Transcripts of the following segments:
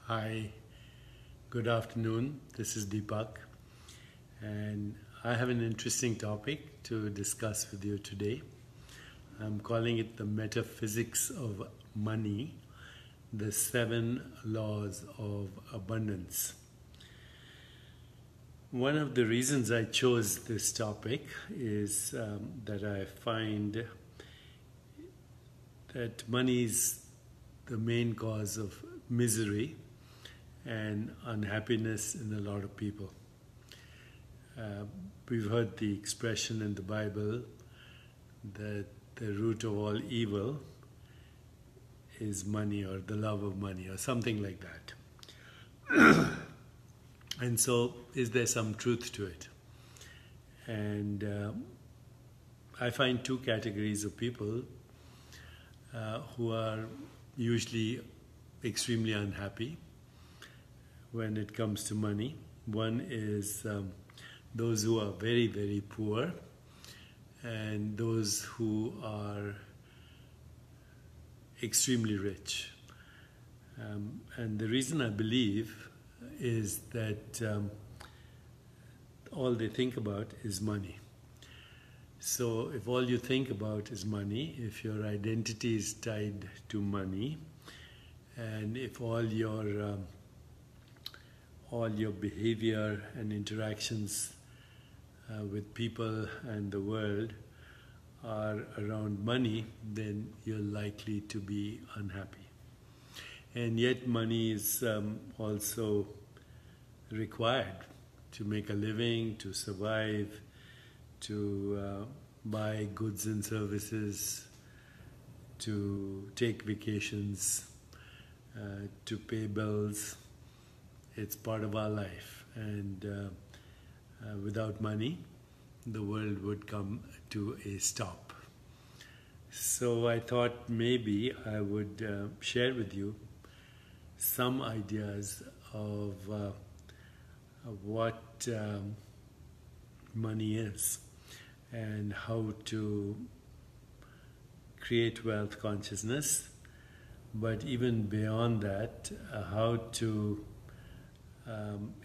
Hi, good afternoon. This is Deepak, and I have an interesting topic to discuss with you today. I'm calling it the Metaphysics of Money, the 7 Laws of Abundance. One of the reasons I chose this topic is that I find that money is the main cause of misery and unhappiness in a lot of people. We've heard the expression in the Bible that the root of all evil is money, or the love of money, or something like that. And so, is there some truth to it? And I find two categories of people who are usually extremely unhappy when it comes to money. One is those who are very, very poor, and those who are extremely rich. And the reason I believe is that all they think about is money. So if all you think about is money, if your identity is tied to money, and if all your behavior and interactions with people and the world are around money, then you're likely to be unhappy. And yet money is also required to make a living, to survive, to buy goods and services, to take vacations, to pay bills. It's part of our life, and without money, the world would come to a stop. So I thought maybe I would share with you some ideas of what money is and how to create wealth consciousness, but even beyond that, how to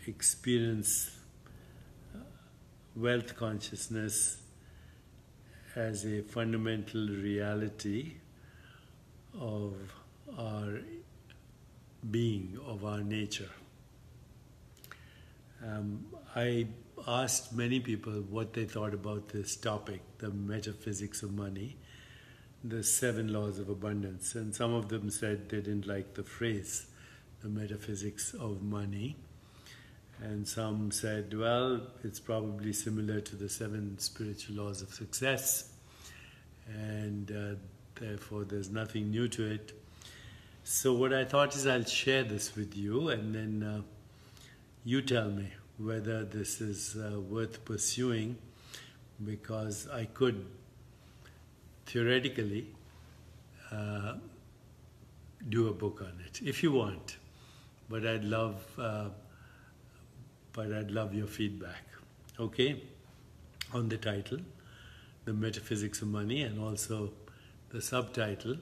experience wealth consciousness as a fundamental reality of our being, of our nature. I asked many people what they thought about this topic, the metaphysics of money, the 7 laws of abundance, and some of them said they didn't like the phrase, the metaphysics of money. And some said, well, it's probably similar to the 7 spiritual laws of success, and therefore there's nothing new to it. So what I thought is I'll share this with you, and then you tell me whether this is worth pursuing, because I could theoretically do a book on it, if you want, but I'd love your feedback, okay, on the title, The Metaphysics of Money, and also the subtitle,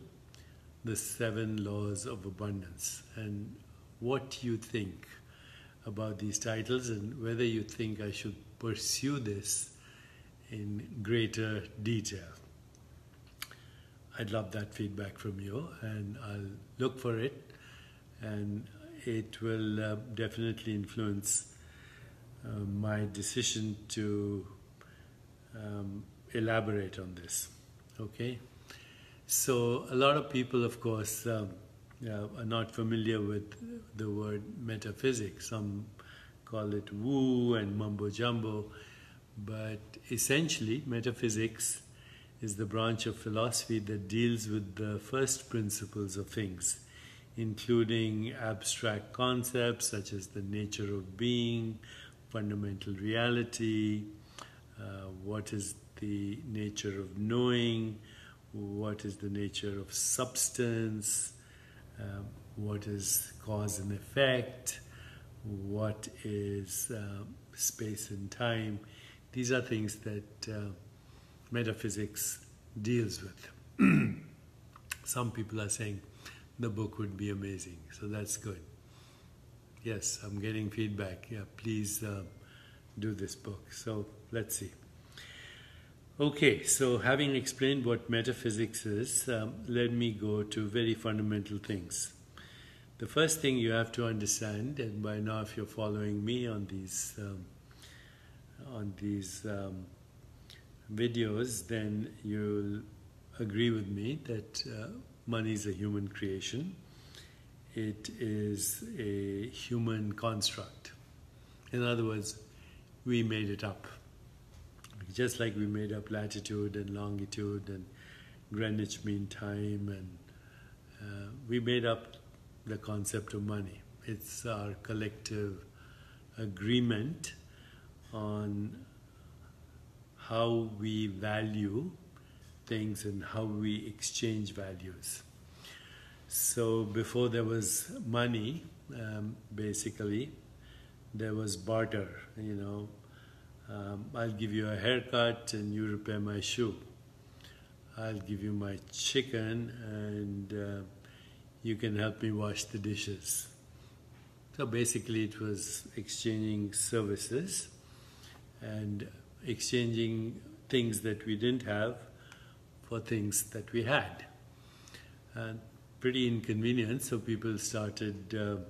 The 7 Laws of Abundance, and what you think about these titles and whether you think I should pursue this in greater detail. I'd love that feedback from you, and I'll look for it, and it will definitely influence my decision to elaborate on this. Okay? So a lot of people, of course, are not familiar with the word metaphysics. Some call it woo and mumbo jumbo, but essentially metaphysics is the branch of philosophy that deals with the first principles of things, including abstract concepts such as the nature of being, fundamental reality, what is the nature of knowing, what is the nature of substance, what is cause and effect, what is space and time. These are things that metaphysics deals with. Some people are saying the book would be amazing, so that's good. Yes, I'm getting feedback. Yeah, please do this book. So let's see. Okay, so having explained what metaphysics is, let me go to very fundamental things. The first thing you have to understand, and by now if you're following me on these videos, then you'll agree with me that money is a human creation. It is a human construct. In other words, we made it up. Just like we made up latitude and longitude and Greenwich Mean Time, and we made up the concept of money. It's our collective agreement on how we value things and how we exchange values. So before there was money, basically, there was barter, I'll give you a haircut and you repair my shoe. I'll give you my chicken and you can help me wash the dishes. So basically it was exchanging services and exchanging things that we didn't have for things that we had. And pretty inconvenient, so people started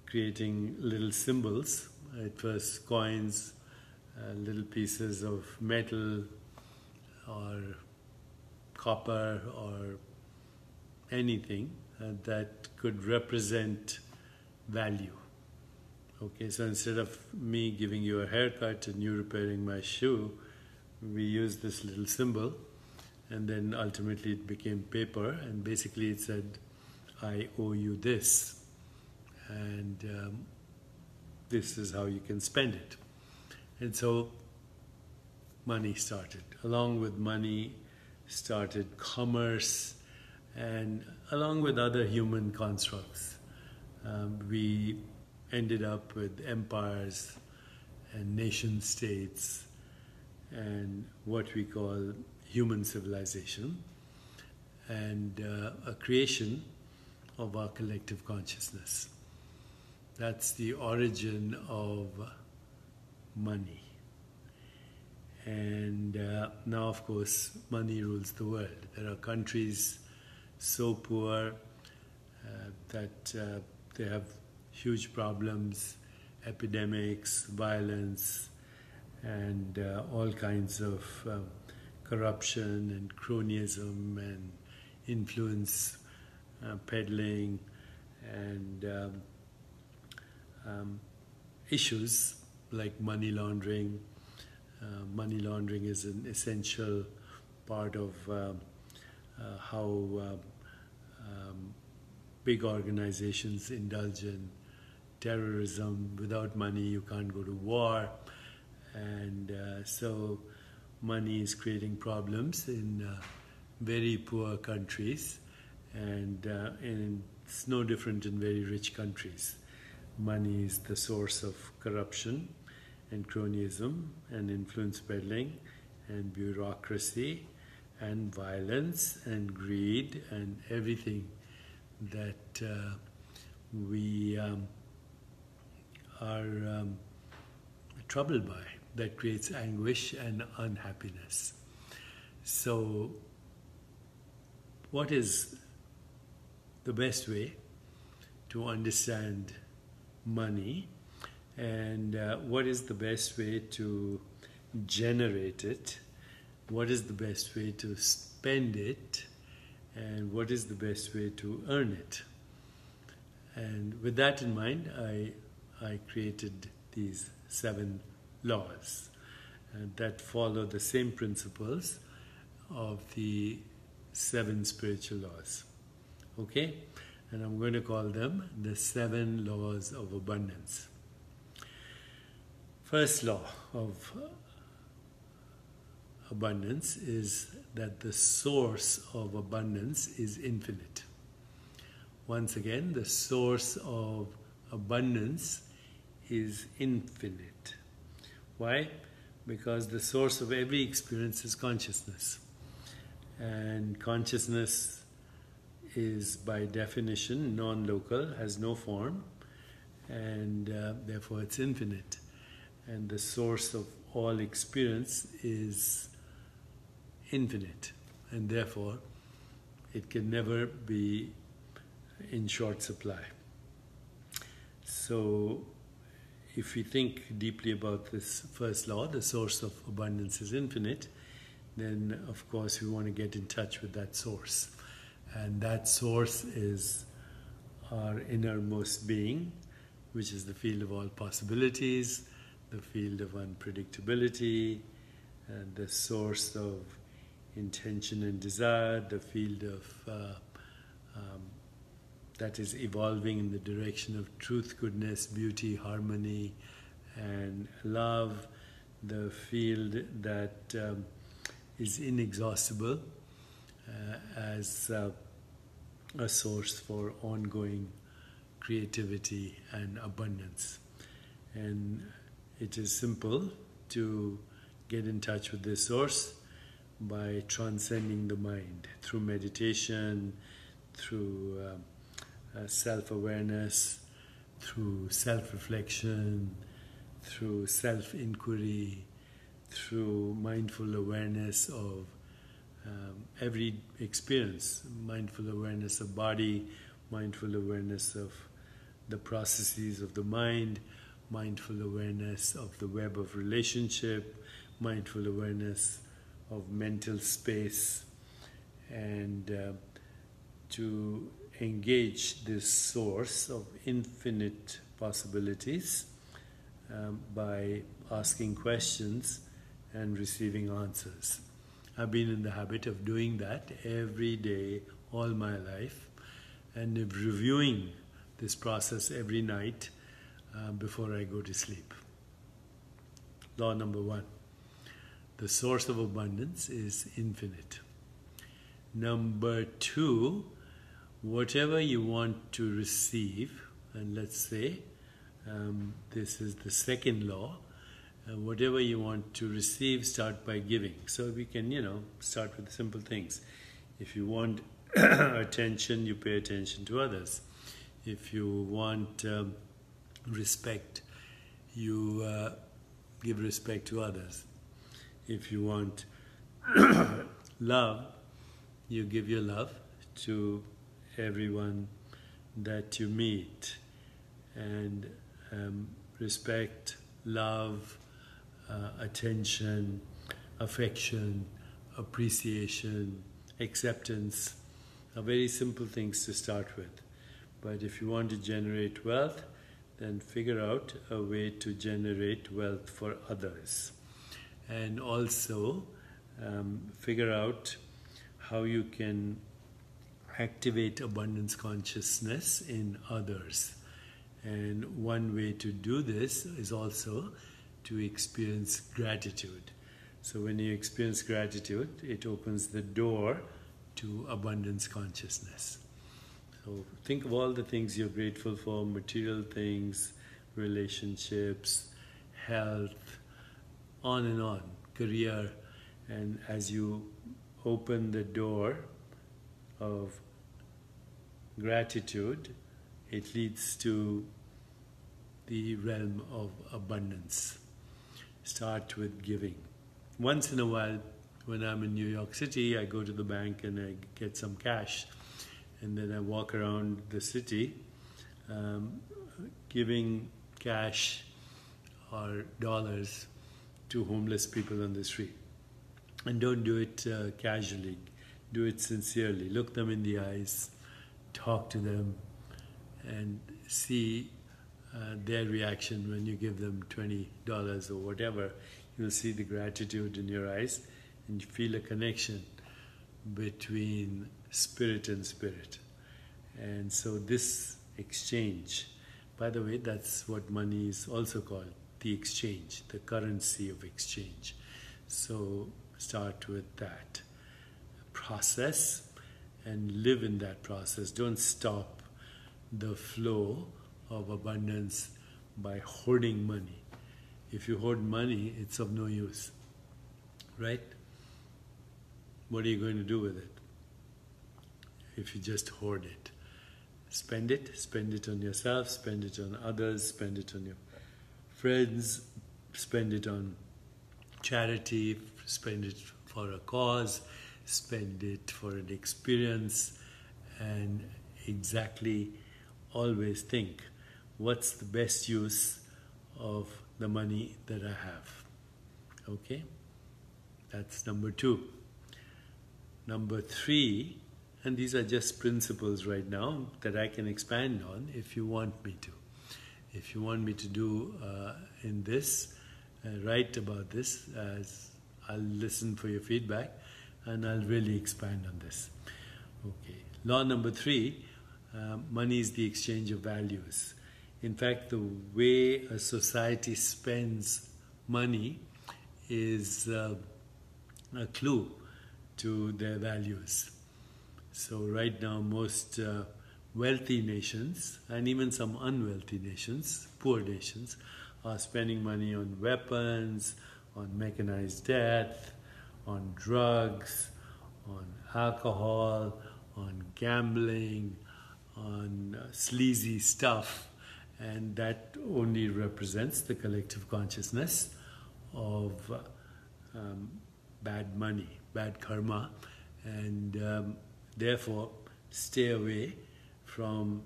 creating little symbols. At first coins, little pieces of metal or copper or anything that could represent value. Okay, so instead of me giving you a haircut and you repairing my shoe, we used this little symbol, and then ultimately it became paper, and basically it said, I owe you this, and this is how you can spend it. And so money started. Along with money started commerce, and along with other human constructs. We ended up with empires and nation states and what we call human civilization, and a creation of our collective consciousness. That's the origin of money. And now, of course, money rules the world. There are countries so poor that they have huge problems, epidemics, violence, and all kinds of corruption and cronyism and influence peddling and issues like money laundering. Money laundering is an essential part of how big organizations indulge in terrorism. Without money, you can't go to war. And so money is creating problems in very poor countries, and it's no different in very rich countries. Money is the source of corruption and cronyism and influence peddling and bureaucracy and violence and greed and everything that we are troubled by, that creates anguish and unhappiness. So what is the best way to understand money, and what is the best way to generate it? What is the best way to spend it? And what is the best way to earn it? And with that in mind, I created these 7 laws that follow the same principles of the 7 spiritual laws. Okay? And I'm going to call them the 7 laws of abundance. First law of abundance is that the source of abundance is infinite. Once again, the source of abundance is infinite. Why? Because the source of every experience is consciousness. And consciousness is by definition non-local, has no form, and therefore it's infinite. And the source of all experience is infinite, and therefore it can never be in short supply. So if we think deeply about this first law, the source of abundance is infinite, then of course we want to get in touch with that source. And that source is our innermost being, which is the field of all possibilities, the field of unpredictability, and the source of intention and desire, the field of that is evolving in the direction of truth, goodness, beauty, harmony, and love, the field that is inexhaustible as a source for ongoing creativity and abundance. And it is simple to get in touch with this source by transcending the mind through meditation, through self-awareness, through self-reflection, through self-inquiry, through mindful awareness of every experience, mindful awareness of body, mindful awareness of the processes of the mind, mindful awareness of the web of relationship, mindful awareness of mental space, and to engage this source of infinite possibilities by asking questions and receiving answers. I've been in the habit of doing that every day, all my life, and of reviewing this process every night before I go to sleep. Law number 1. The source of abundance is infinite. Number 2, whatever you want to receive, and let's say this is the second law, whatever you want to receive, start by giving. So we can, start with simple things. If you want attention, you pay attention to others. If you want respect, you give respect to others. If you want love, you give your love to everyone that you meet. And respect, love, attention, affection, appreciation, acceptance are very simple things to start with. But if you want to generate wealth, then figure out a way to generate wealth for others. And also figure out how you can activate abundance consciousness in others. And one way to do this is also to experience gratitude. So when you experience gratitude, it opens the door to abundance consciousness. So think of all the things you're grateful for, material things, relationships, health, on and on, career. And as you open the door of gratitude, it leads to the realm of abundance. Start with giving. Once in a while, when I'm in New York City, I go to the bank and I get some cash, and then I walk around the city giving cash or dollars to homeless people on the street. And don't do it casually. Do it sincerely. Look them in the eyes, talk to them, and see their reaction when you give them $20 or whatever. You'll see the gratitude in your eyes, and you feel a connection between spirit and spirit. And so this exchange, by the way, that's what money is also called, the exchange, the currency of exchange. So start with that process and live in that process. Don't stop the flow of abundance by hoarding money. If you hoard money, it's of no use, right? What are you going to do with it if you just hoard it? Spend it on yourself, spend it on others, spend it on your friends, spend it on charity, spend it for a cause, spend it for an experience, and exactly always think, what's the best use of the money that I have? Okay? That's number 2. Number 3, and these are just principles right now that I can expand on if you want me to. If you want me to do in this, write about this, as I'll listen for your feedback and I'll really expand on this. Okay. Law number 3, money is the exchange of values. In fact, the way a society spends money is a clue to their values. So right now most wealthy nations, and even some unwealthy nations, poor nations, are spending money on weapons, on mechanized death, on drugs, on alcohol, on gambling, on sleazy stuff, and that only represents the collective consciousness of bad money, bad karma, and therefore stay away from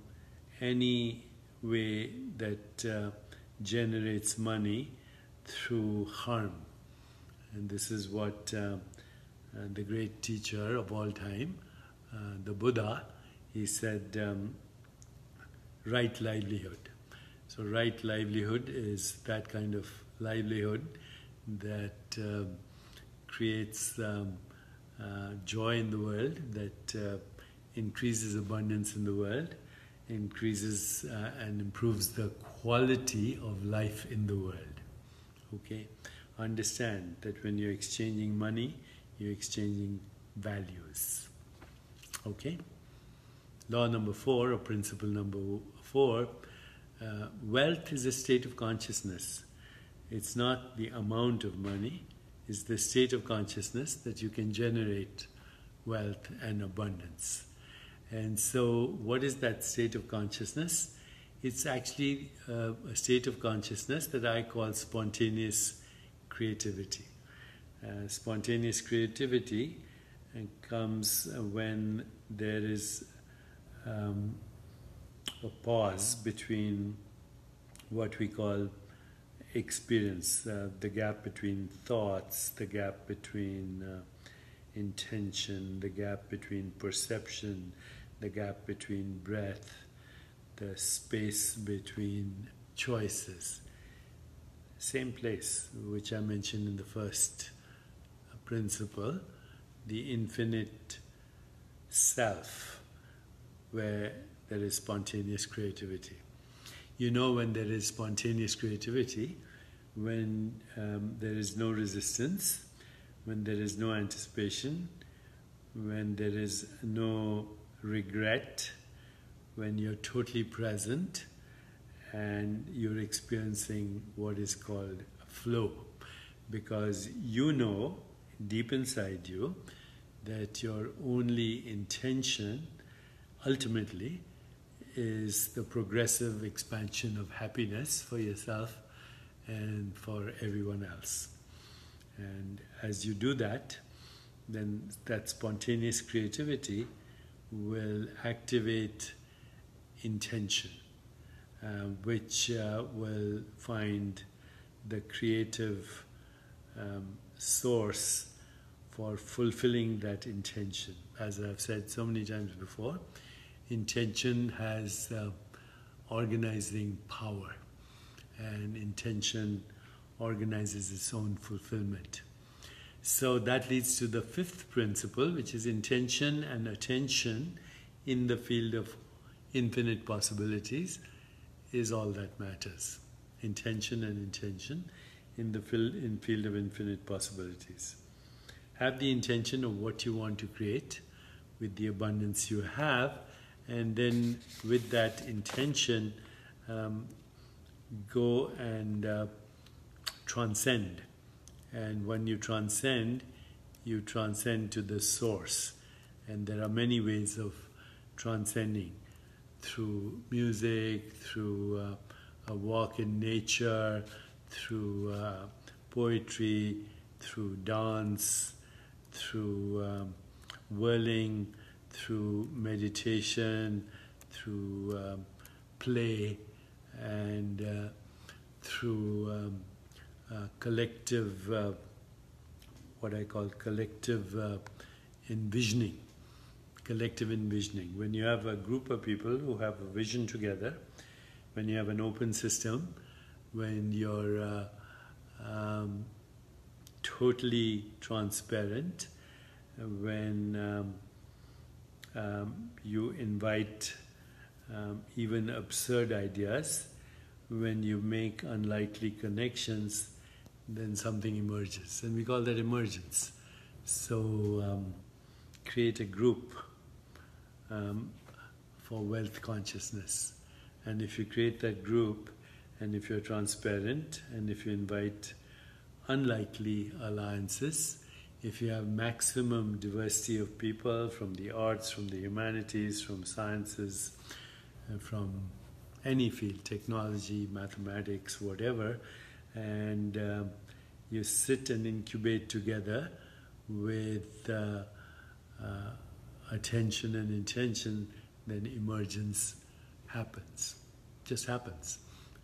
any way that generates money through harm. And this is what the great teacher of all time, the Buddha, he said, right livelihood. So right livelihood is that kind of livelihood that creates joy in the world, that increases abundance in the world, increases and improves the quality of life in the world. Okay? Understand that when you're exchanging money, you're exchanging values. Okay? Law number 4, or principle number 4, wealth is a state of consciousness. It's not the amount of money, it's the state of consciousness that you can generate wealth and abundance. And so what is that state of consciousness? It's actually a state of consciousness that I call spontaneous creativity. Spontaneous creativity comes when there is a pause between what we call experience, the gap between thoughts, the gap between intention, the gap between perception, the gap between breath, the space between choices. Same place which I mentioned in the first principle, the infinite self, where there is spontaneous creativity. You know when there is spontaneous creativity, when there is no resistance, when there is no anticipation, when there is no regret, when you're totally present and you're experiencing what is called flow, because you know deep inside you that your only intention ultimately is the progressive expansion of happiness for yourself and for everyone else. And as you do that, then that spontaneous creativity will activate intention, which will find the creative source for fulfilling that intention. As I've said so many times before, intention has organizing power, and intention organizes its own fulfillment. So that leads to the 5th principle, which is intention and attention in the field of infinite possibilities is all that matters. Intention and intention in the field of infinite possibilities. Have the intention of what you want to create with the abundance you have, and then with that intention go and transcend. And when you transcend to the source. And there are many ways of transcending through music, through a walk in nature, through poetry, through dance, through whirling, through meditation, through play, and through collective, what I call collective envisioning. Collective envisioning. When you have a group of people who have a vision together, when you have an open system, when you're totally transparent, when you invite even absurd ideas, when you make unlikely connections, then something emerges. And we call that emergence. So create a group for wealth consciousness. And if you create that group, and if you're transparent, and if you invite unlikely alliances, if you have maximum diversity of people from the arts, from the humanities, from sciences, from any field, technology, mathematics, whatever, and you sit and incubate together with attention and intention, then emergence happens, just happens.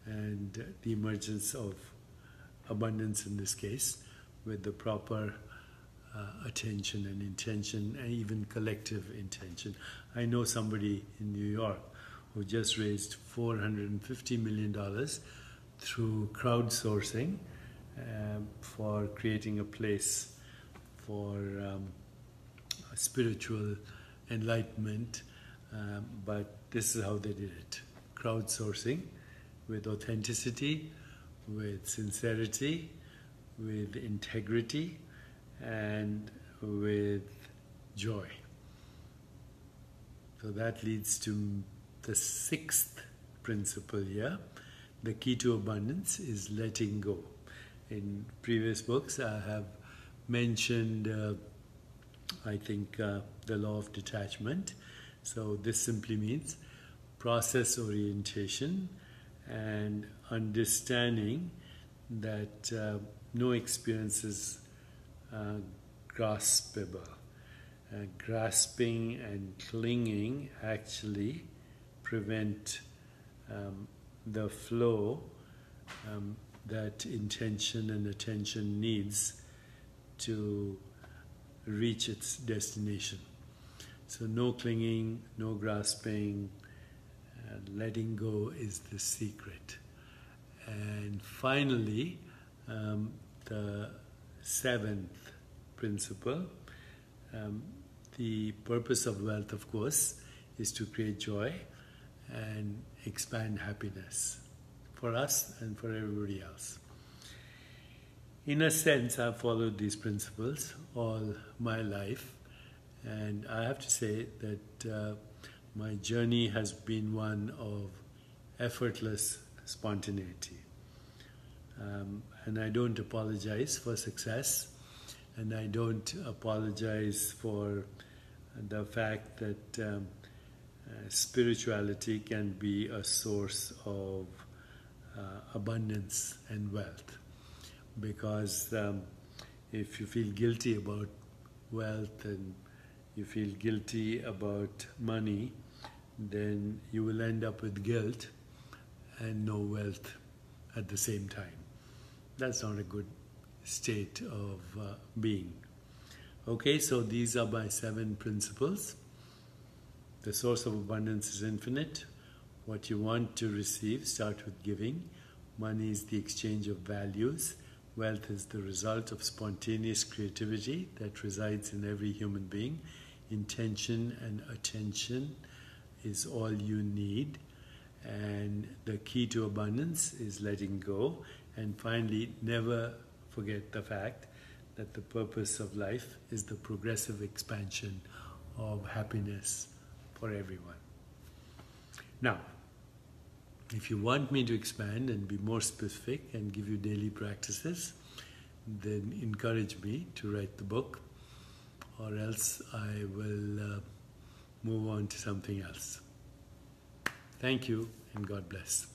And the emergence of abundance in this case, with the proper attention and intention, and even collective intention. I know somebody in New York who just raised $450 million through crowdsourcing for creating a place for spiritual enlightenment, but this is how they did it. Crowdsourcing with authenticity, with sincerity, with integrity, and with joy. So that leads to the sixth principle here. The key to abundance is letting go. In previous books I have mentioned, I think, the law of detachment. So this simply means process orientation and understanding that no experience is graspable. Grasping and clinging actually prevent the flow that intention and attention needs to reach its destination. So no clinging, no grasping, letting go is the secret. And finally, the seventh principle, the purpose of wealth, of course, is to create joy and expand happiness for us and for everybody else. In a sense, I've followed these principles all my life, and I have to say that my journey has been one of effortless spontaneity. And I don't apologize for success, and I don't apologize for the fact that spirituality can be a source of abundance and wealth. Because if you feel guilty about wealth and you feel guilty about money, then you will end up with guilt and no wealth at the same time. That's not a good state of being. Okay, so these are my 7 principles. The source of abundance is infinite. What you want to receive, start with giving. Money is the exchange of values. Wealth is the result of spontaneous creativity that resides in every human being. Intention and attention is all you need. And the key to abundance is letting go. And finally, never forget the fact that the purpose of life is the progressive expansion of happiness for everyone. Now, if you want me to expand and be more specific and give you daily practices, then encourage me to write the book, or else I will move on to something else. Thank you and God bless.